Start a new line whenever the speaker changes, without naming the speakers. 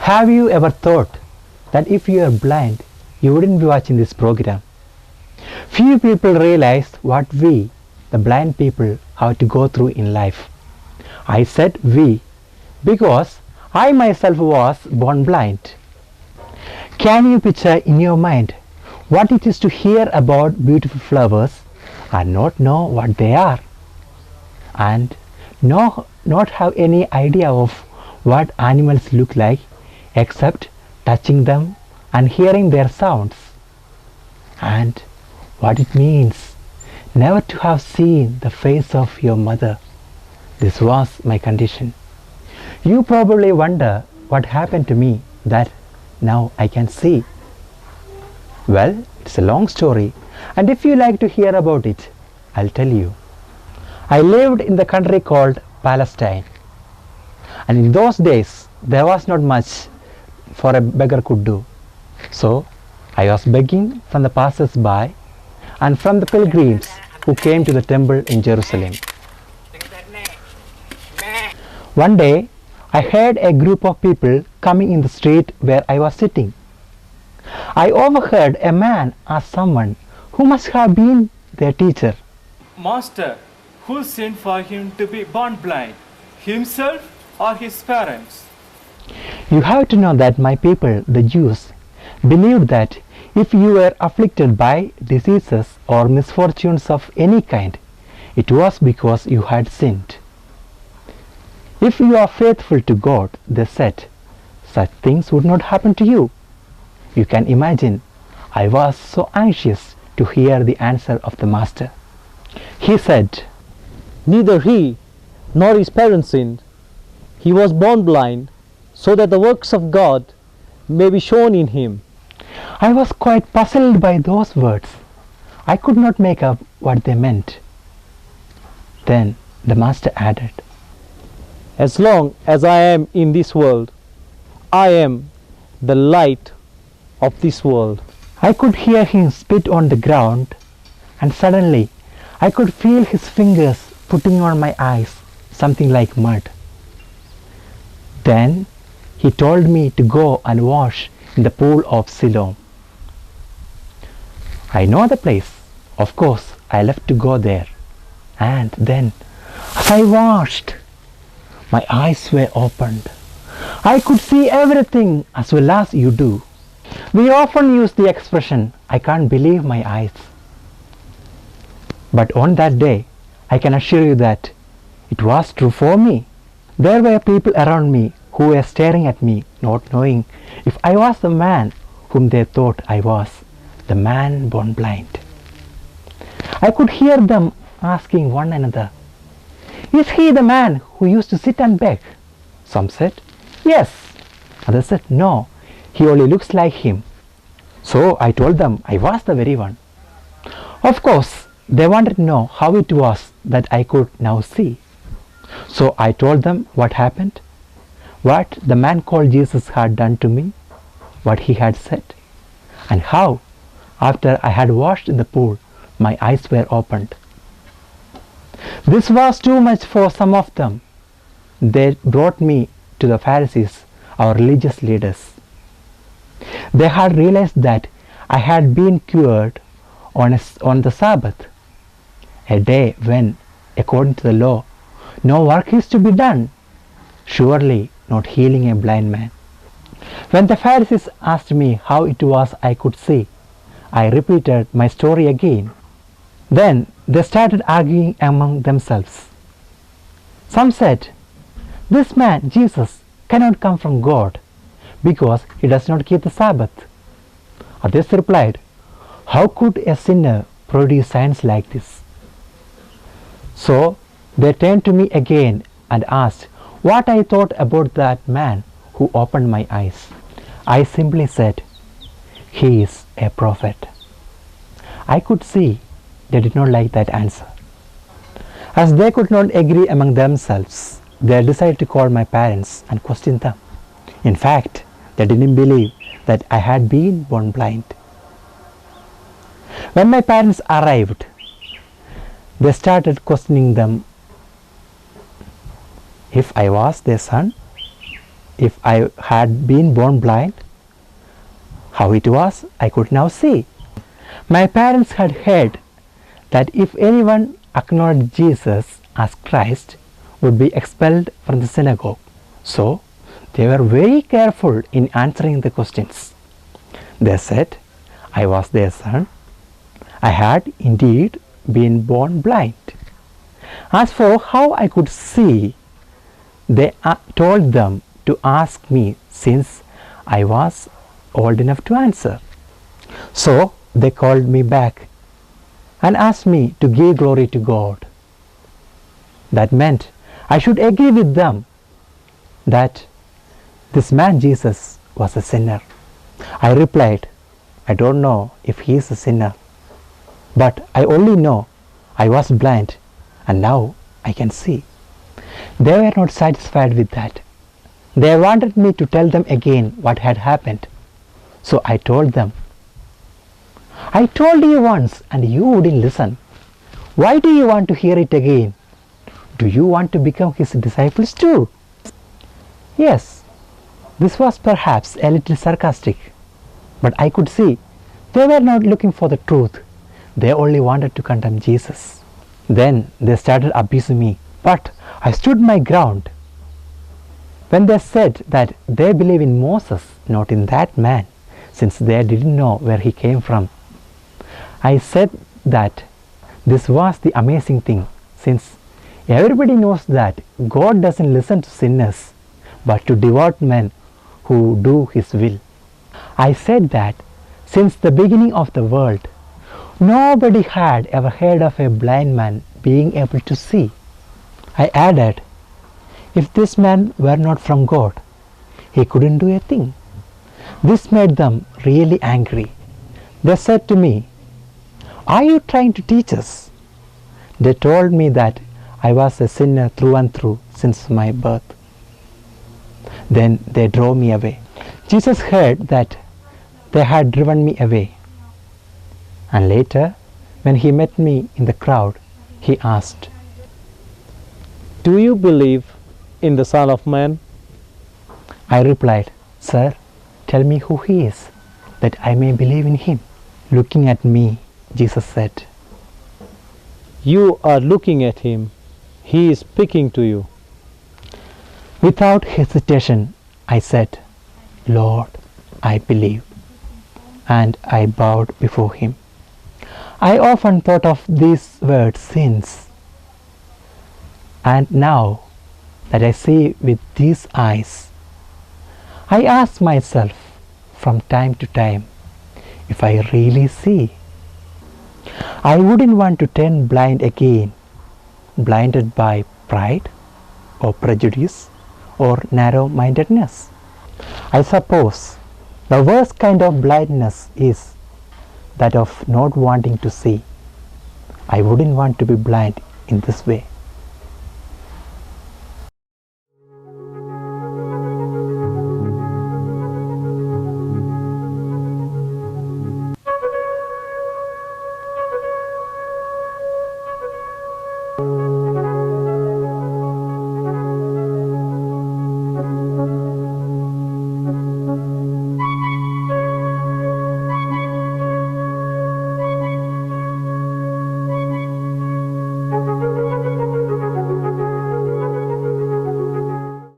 Have you ever thought that if you are blind, you wouldn't be watching this program? Few people realize what we, the blind people, have to go through in life. I said we because I myself was born blind. Can you picture in your mind what it is to hear about beautiful flowers and not know what they are? And not have any idea of what animals look like except touching them and hearing their sounds? And what it means never to have seen the face of your mother. This was my condition. You probably wonder what happened to me that now I can see. Well, it's a long story, and if you like to hear about it, I'll tell you. I lived in the country called Palestine, and in those days there was not much for a beggar could do. So I was begging from the passers-by and from the pilgrims who came to the temple in Jerusalem. One day I heard a group of people coming in the street where I was sitting. I overheard a man ask someone who must have been their teacher,
Master, who sinned for him to be born blind, himself or his parents?
You have to know that my people, the Jews, believed that if you were afflicted by diseases or misfortunes of any kind, it was because you had sinned. If you are faithful to God, they said, such things would not happen to you. You can imagine, I was so anxious to hear the answer of the Master. He said,
Neither he nor his parents sinned. He was born blind, so that the works of God may be shown in him.
I was quite puzzled by those words. I could not make up what they meant. Then the Master added,
As long as I am in this world, I am the light of this world.
I could hear him spit on the ground, and suddenly I could feel his fingers putting on my eyes something like mud. Then he told me to go and wash in the pool of Siloam. I know the place. Of course, I left to go there. And then, as I washed, my eyes were opened. I could see everything as well as you do. We often use the expression, I can't believe my eyes. But on that day, I can assure you that it was true for me. There were people around me who were staring at me, not knowing if I was the man whom they thought I was, the man born blind. I could hear them asking one another, Is he the man who used to sit and beg? Some said, Yes. Others said, No, he only looks like him. So I told them I was the very one. Of course, they wanted to know how it was that I could now see. So I told them what happened, what the man called Jesus had done to me, what he had said, and how, after I had washed in the pool, my eyes were opened. This was too much for some of them. They brought me to the Pharisees, our religious leaders. They had realized that I had been cured on the Sabbath, a day when, according to the law, no work is to be done, surely not healing a blind man. When the Pharisees asked me how it was I could see, I repeated my story again. Then they started arguing among themselves. Some said, This man, Jesus, cannot come from God because he does not keep the Sabbath. Others replied, How could a sinner produce signs like this? So they turned to me again and asked what I thought about that man who opened my eyes. I simply said, He is a prophet. I could see they did not like that answer. As they could not agree among themselves, they decided to call my parents and question them. In fact, they didn't believe that I had been born blind. When my parents arrived, they started questioning them if I was their son. If I had been born blind, how it was, I could now see. My parents had heard that if anyone acknowledged Jesus as Christ, would be expelled from the synagogue. So they were very careful in answering the questions. They said, I was their son. I had indeed been born blind. As for how I could see, they told them to ask me since I was old enough to answer. So they called me back and asked me to give glory to God. That meant I should agree with them that this man Jesus was a sinner. I replied, I don't know if he is a sinner, but I only know I was blind and now I can see. They were not satisfied with that. They wanted me to tell them again what had happened. So I told them, I told you once and you wouldn't listen. Why do you want to hear it again? Do you want to become his disciples too? Yes, this was perhaps a little sarcastic, but I could see they were not looking for the truth. They only wanted to condemn Jesus. Then they started abusing me, but I stood my ground. When they said that they believe in Moses, not in that man, since they didn't know where he came from, I said that this was the amazing thing, since everybody knows that God doesn't listen to sinners, but to devout men who do his will. I said that since the beginning of the world, nobody had ever heard of a blind man being able to see. I added, if this man were not from God, he couldn't do a thing. This made them really angry. They said to me, are you trying to teach us? They told me that I was a sinner through and through since my birth. Then they drove me away. Jesus heard that they had driven me away. And later, when he met me in the crowd, he asked,
Do you believe in the Son of Man?
I replied, Sir, tell me who he is, that I may believe in him. Looking at me, Jesus said,
You are looking at him. He is speaking to you.
Without hesitation, I said, Lord, I believe. And I bowed before him. I often thought of these words since. And now that I see with these eyes, I ask myself from time to time if I really see. I wouldn't want to turn blind again, blinded by pride or prejudice or narrow-mindedness. I suppose the worst kind of blindness is that of not wanting to see. I wouldn't want to be blind in this way.